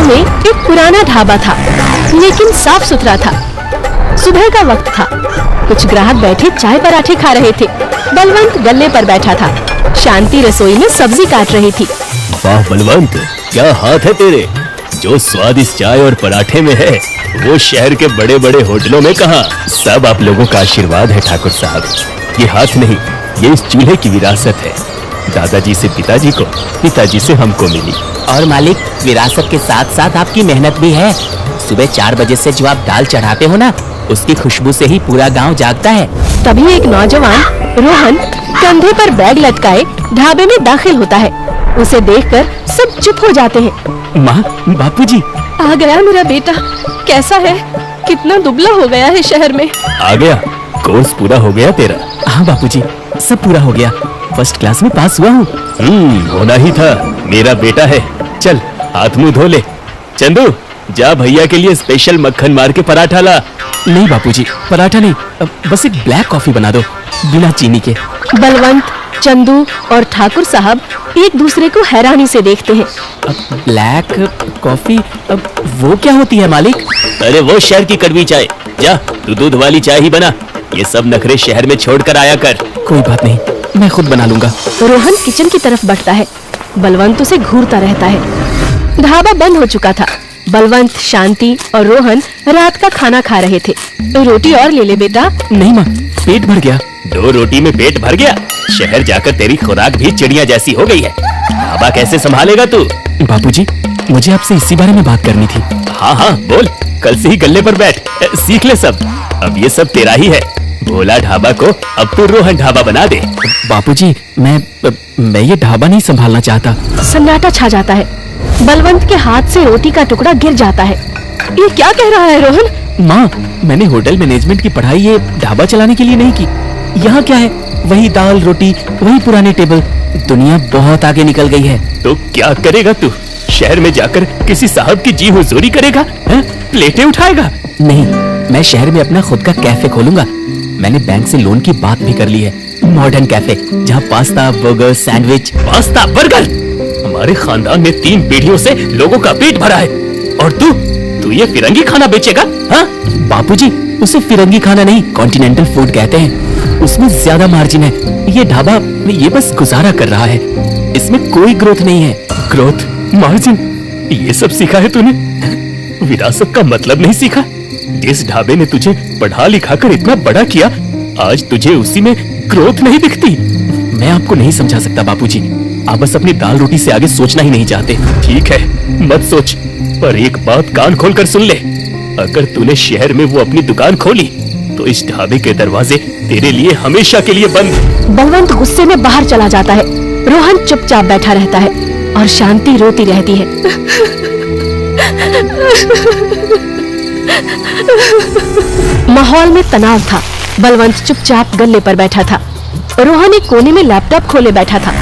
में एक पुराना ढाबा था, लेकिन साफ सुथरा था। सुबह का वक्त था। कुछ ग्राहक बैठे चाय पराठे खा रहे थे। बलवंत गल्ले पर बैठा था। शांति रसोई में सब्जी काट रही थी। वाह बलवंत, क्या हाथ है तेरे। जो स्वाद इस चाय और पराठे में है वो शहर के बड़े बड़े होटलों में कहाँ। सब आप लोगों का आशीर्वाद है ठाकुर साहब। ये हाथ नहीं, ये इस चूल्हे की विरासत है। दादाजी से पिताजी को, पिताजी से हमको मिली। और मालिक, विरासत के साथ साथ आपकी मेहनत भी है। सुबह 4 बजे से जो आप दाल चढ़ाते हो ना, उसकी खुशबू से ही पूरा गांव जागता है। तभी एक नौजवान रोहन कंधे पर बैग लटकाए ढाबे में दाखिल होता है। उसे देखकर सब चुप हो जाते हैं। माँ, बापूजी। आ गया मेरा बेटा। कैसा है? कितना दुबला हो गया है शहर में। आ गया, कोर्स पूरा हो गया तेरा। हाँ बापूजी, सब पूरा हो गया। फर्स्ट क्लास में पास हुआ हूँ। होना ही था, मेरा बेटा है। चल हाथ मुंह धो ले। चंदू, जा भैया के लिए स्पेशल मक्खन मार के पराठा ला। नहीं बापूजी, पराठा नहीं, बस एक ब्लैक कॉफी बना दो, बिना चीनी के। बलवंत, चंदू और ठाकुर साहब एक दूसरे को हैरानी से देखते हैं। ब्लैक कॉफी, वो क्या होती है मालिक? अरे वो शहर की कड़वी चाय। जा तू दूध वाली चाय ही बना। ये सब नखरे शहर में छोड़ कर आया कर। कोई बात नहीं, मैं खुद बना लूंगा। रोहन किचन की तरफ बढ़ता है। बलवंत उसे घूरता रहता है। ढाबा बंद हो चुका था। बलवंत, शांति और रोहन रात का खाना खा रहे थे। रोटी और ले ले बेटा। नहीं माँ, पेट भर गया। 2 रोटी में पेट भर गया? शहर जाकर तेरी खुराक भी चिड़िया जैसी हो गई है। ढाबा कैसे संभालेगा तू? बापूजी, मुझे आपसे इसी बारे में बात करनी थी। हाँ हाँ बोल, कल से ही गल्ले पर बैठ, सीख ले सब। अब ये सब तेरा ही है। भोला ढाबा को अब तू रोहन ढाबा बना दे। बापूजी, मैं ये ढाबा नहीं संभालना चाहता। सन्नाटा छा जाता है। बलवंत के हाथ से रोटी का टुकड़ा गिर जाता है। ये क्या कह रहा है रोहन? माँ, मैंने होटल मैनेजमेंट की पढ़ाई ये ढाबा चलाने के लिए नहीं की। यहाँ क्या है, वही दाल रोटी, वही पुराने टेबल। दुनिया बहुत आगे निकल गई है। तो क्या करेगा तू? शहर में जाकर किसी साहब की जी हुजूरी करेगा? प्लेटें उठाएगा? नहीं, मैं शहर में अपना खुद का कैफे खोलूंगा। मैंने बैंक से लोन की बात भी कर ली है। मॉडर्न कैफे, जहाँ pasta, burger, sandwich. Pasta, burger? हमारे खानदान में 3 पीढ़ियों से लोगों का पेट भरा है, और तू ये फिरंगी खाना बेचेगा? हाँ बापूजी, उसे फिरंगी खाना नहीं, कॉन्टिनेंटल फूड कहते हैं। उसमें ज्यादा मार्जिन है। ये ढाबा ये बस गुजारा कर रहा है, इसमें कोई ग्रोथ नहीं है। ग्रोथ, मार्जिन, ये सब सीखा है तूने? विरासत का मतलब नहीं सीखा? जिस ढाबे ने तुझे पढ़ा लिखा कर इतना बड़ा किया, आज तुझे उसी में ग्रोथ नहीं दिखती। मैं आपको नहीं समझा सकता बापूजी, आप बस अपनी दाल रोटी से आगे सोचना ही नहीं चाहते। ठीक है, मत सोच, पर एक बात कान खोल कर सुन ले। अगर तूने शहर में वो अपनी दुकान खोली तो इस ढाबे के दरवाजे तेरे लिए हमेशा के लिए बंद। बलवंत गुस्से में बाहर चला जाता है। रोहन चुपचाप बैठा रहता है और शांति रोती रहती है। माहौल में तनाव था। बलवंत चुपचाप गल्ले पर बैठा था। रोहन एक कोने में लैपटॉप खोले बैठा था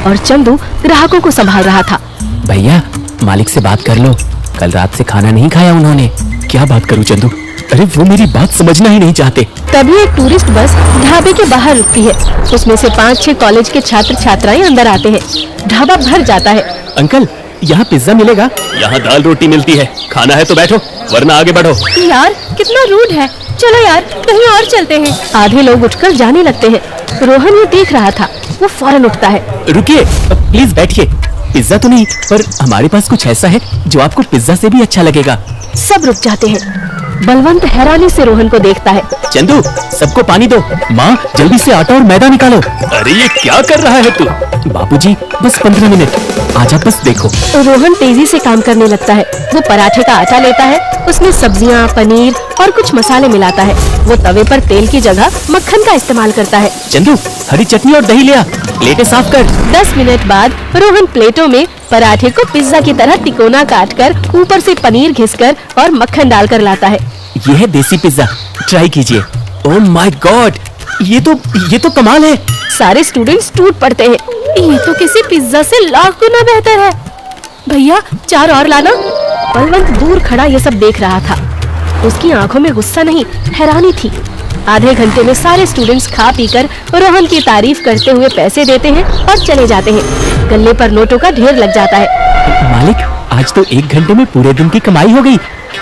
और चंदू ग्राहकों को संभाल रहा था। भैया, मालिक से बात कर लो, कल रात से खाना नहीं खाया उन्होंने। क्या बात करूं चंदू? अरे वो मेरी बात समझना ही नहीं चाहते। तभी एक टूरिस्ट बस ढाबे के बाहर रुकती है। उसमें से 5-6 कॉलेज के छात्र छात्राएं अंदर आते हैं। ढाबा भर जाता है। अंकल, यहाँ पिज्जा मिलेगा? यहाँ दाल रोटी मिलती है। खाना है तो बैठो, वरना आगे बढ़ो। यार कितना रूड है। चलो यार, कहीं और चलते हैं। आधे लोग उठकर जाने लगते हैं। रोहन ये देख रहा था। वो फौरन उठता है। रुकिए, प्लीज बैठिए। पिज्जा तो नहीं, पर हमारे पास कुछ ऐसा है जो आपको पिज्जा से भी अच्छा लगेगा। सब रुक जाते हैं। बलवंत हैरानी से रोहन को देखता है। चंदू, सबको पानी दो। माँ, जल्दी से आटा और मैदा निकालो। अरे ये क्या कर रहा है तू? बापूजी, बस 15 मिनट, आज आप बस देखो। रोहन तेजी से काम करने लगता है। वो पराठे का आटा लेता है, उसमें सब्जियां, पनीर और कुछ मसाले मिलाता है। वो तवे पर तेल की जगह मक्खन का इस्तेमाल करता है। चंदू, हरी चटनी और दही ले आ, प्लेटें साफ कर। 10 मिनट बाद रोहन प्लेटों में पराठे को पिज्जा की तरह तिकोना काटकर ऊपर से पनीर घिसकर और मक्खन डालकर लाता है। ये है देसी पिज्जा, ट्राई कीजिए। ओह माय गॉड, ये तो कमाल है। सारे स्टूडेंट्स टूट पड़ते हैं। ये तो किसी पिज्जा से लाख गुना बेहतर है। भैया 4 और लाना। बलवंत दूर खड़ा ये सब देख रहा था। उसकी आंखों में गुस्सा नहीं, हैरानी थी। आधे घंटे में सारे स्टूडेंट्स खा पीकर रोहन की तारीफ करते हुए पैसे देते हैं और चले जाते हैं। गल्ले पर नोटों का ढेर लग जाता है। मालिक, आज आज तो 1 घंटे में पूरे दिन की कमाई हो गई।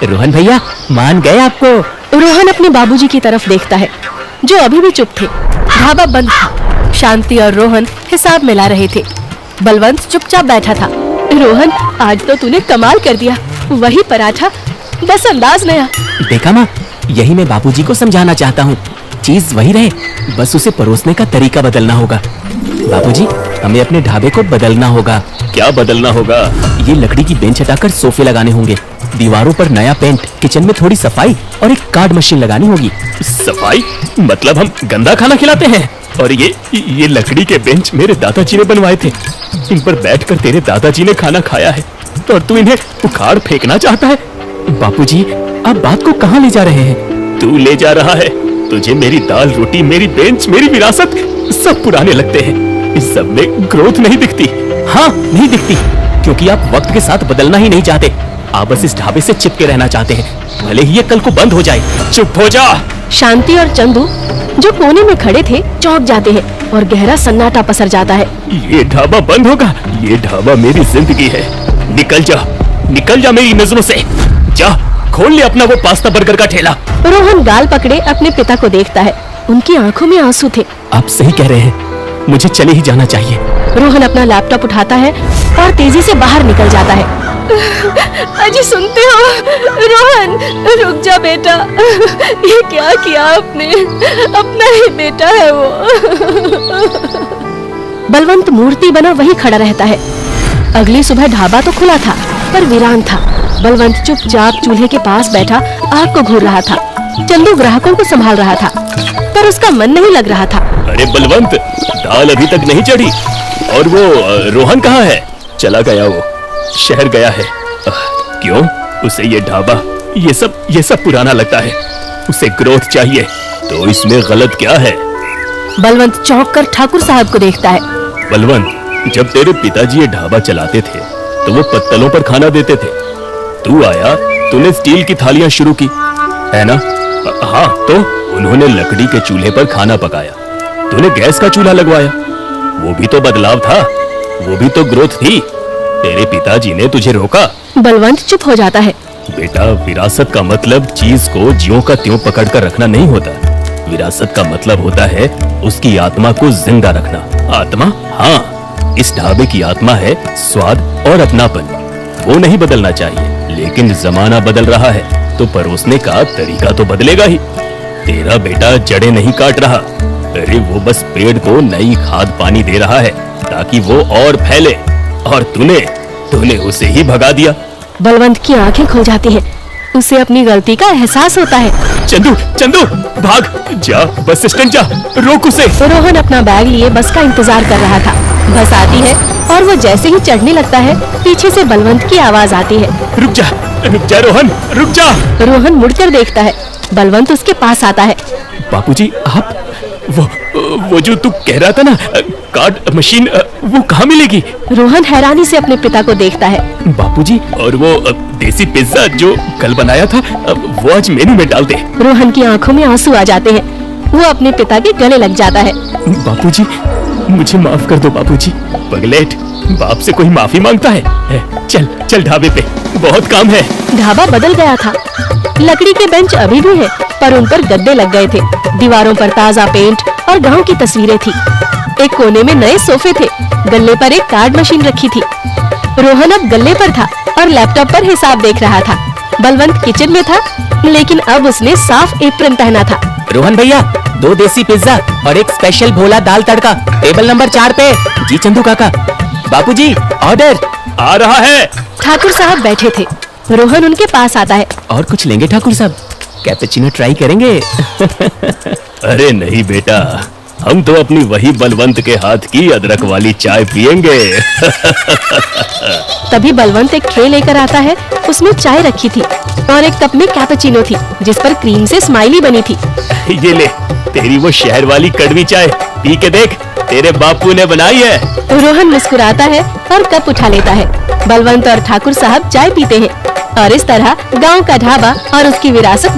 रोहन भैया मान गए आपको। रोहन अपने बाबूजी की तरफ देखता है, जो अभी भी चुप थे। ढाबा बंद था। शांति और रोहन हिसाब मिला रहे थे। बलवंत चुपचाप बैठा था। रोहन, आज तो तूने कमाल कर दिया। वही पराठा, बस अंदाज नया। देखा माँ, यही मैं बाबूजी को समझाना चाहता हूँ। चीज वही रहे, बस उसे परोसने का तरीका बदलना होगा। बाबूजी, हमें अपने ढाबे को बदलना होगा। क्या बदलना होगा? ये लकड़ी की बेंच हटाकर सोफे लगाने होंगे, दीवारों पर नया पेंट, किचन में थोड़ी सफाई और एक कार्ड मशीन लगानी होगी। सफाई? मतलब हम गंदा खाना खिलाते हैं? और ये लकड़ी के बेंच मेरे दादाजी ने बनवाए थे। इन पर बैठकर तेरे दादाजी ने खाना खाया है और तू इन्हें उखाड़ फेंकना चाहता है? बापूजी, आप बात को कहाँ ले जा रहे हैं? तू ले जा रहा है। तुझे मेरी दाल रोटी, मेरी बेंच, मेरी विरासत सब पुराने लगते हैं। इस सब में ग्रोथ नहीं दिखती। हाँ, नहीं दिखती, क्योंकि आप वक्त के साथ बदलना ही नहीं चाहते। आप बस इस ढाबे से चिपके रहना चाहते हैं, भले ही ये कल को बंद हो जाए। चुप हो जा। शांति और चंदू, जो कोने में खड़े थे, चौंक जाते हैं और गहरा सन्नाटा पसर जाता है। ये ढाबा बंद होगा? ये ढाबा मेरी जिंदगी है। निकल जा मेरी नजरों से। जा, खोल ले अपना वो पास्ता बर्गर का ठेला। रोहन गाल पकड़े अपने पिता को देखता है। उनकी आंखों में आंसू थे। आप सही कह रहे हैं, मुझे चले ही जाना चाहिए। रोहन अपना लैपटॉप उठाता है और तेजी से बाहर निकल जाता है। अजी, सुनते हो? रोहन, रुक जा बेटा। ये क्या किया आपने? अपना ही बेटा है वो। बलवंत मूर्ति बना वही खड़ा रहता है। अगली सुबह ढाबा तो खुला था, पर वीरान था। बलवंत चुपचाप चूल्हे के पास बैठा आग को घूर रहा था। चंदू ग्राहकों को संभाल रहा था, पर उसका मन नहीं लग रहा था। अरे बलवंत, दाल अभी तक नहीं चढ़ी। और वो रोहन कहाँ है? चला गया, वो शहर गया है। क्यों? उसे ये ढाबा, ये सब पुराना लगता है। उसे ग्रोथ चाहिए, तो इसमें गलत क्या है? बलवंत चौंक कर ठाकुर साहब को देखता है। बलवंत, जब तेरे पिताजी ये ढाबा चलाते थे तो वो पत्तलों पर खाना देते थे। तू आया, तूने स्टील की थालियां शुरू की, है ना? हाँ, तो उन्होंने लकड़ी के चूल्हे पर खाना पकाया। तूने गैस का चूल्हा लगवाया। वो भी तो बदलाव था, वो भी तो ग्रोथ थी। तेरे पिताजी ने तुझे रोका। बलवंत चुप हो जाता है। बेटा, विरासत का मतलब चीज को ज्यों का त्यों पकड़ कर रखना नहीं होता। विरासत का मतलब होता है उसकी आत्मा को जिंदा रखना। आत्मा? हाँ, इस ढाबे की आत्मा है स्वाद और अपनापन। वो नहीं बदलना चाहिए, लेकिन जमाना बदल रहा है तो परोसने का तरीका तो बदलेगा ही। तेरा बेटा जड़ें नहीं काट रहा, अरे वो बस पेड़ को नई खाद पानी दे रहा है ताकि वो और फैले, और तूने उसे ही भगा दिया। बलवंत की आंखें खुल जाती हैं। उसे अपनी गलती का एहसास होता है। चंदू, भाग जा, बस स्टैंड जा, रोक उसे। रोहन अपना बैग लिए बस का इंतजार कर रहा था। बस आती है और वो जैसे ही चढ़ने लगता है, पीछे से बलवंत की आवाज आती है। रुक जा रोहन, रुक जा। रोहन मुड़कर देखता है। बलवंत उसके पास आता है। बापूजी, आप वो जो तू कह रहा था ना, कार्ड मशीन, वो कहाँ मिलेगी? रोहन हैरानी से अपने पिता को देखता है। बापूजी, और वो देसी पिज्जा जो कल बनाया था, वो आज मेनू में डाल दे। रोहन की आंखों में आंसू आ जाते हैं। वो अपने पिता के गले लग जाता है। बापूजी, मुझे माफ कर दो बापूजी। पगलेट, बाप से कोई माफी मांगता है? चल ढाबे पे, बहुत काम है। ढाबा बदल गया था। लकड़ी के बेंच अभी भी है, पर उन पर गद्दे लग गए थे। दीवारों पर ताजा पेंट और गांव की तस्वीरें थी। एक कोने में नए सोफे थे। गल्ले पर एक कार्ड मशीन रखी थी। रोहन अब गल्ले पर था और लैपटॉप पर हिसाब देख रहा था। बलवंत किचन में था, लेकिन अब उसने साफ एप्रन पहना था। रोहन भैया, 2 देसी पिज्जा और एक स्पेशल भोला दाल तड़का, टेबल नंबर 4 पे। जी चंदू काका। बापूजी, ऑर्डर आ रहा है। ठाकुर साहब बैठे थे। रोहन उनके पास आता है। और कुछ लेंगे ठाकुर साहब? कैपेचिनो ट्राई करेंगे? अरे नहीं बेटा, हम तो अपनी वही बलवंत के हाथ की अदरक वाली चाय पियेंगे। तभी बलवंत एक ट्रे लेकर आता है। उसमें चाय रखी थी और एक कप में कैपेचिनो थी, जिस पर क्रीम से स्माइली बनी थी। ये ले, तेरी वो शहर वाली कड़वी चाय, पी के देख, तेरे बापू ने बनाई है। रोहन मुस्कुराता है और कप उठा लेता है। बलवंत और ठाकुर साहब चाय पीते हैं और इस तरह गांव का ढाबा और उसकी विरासत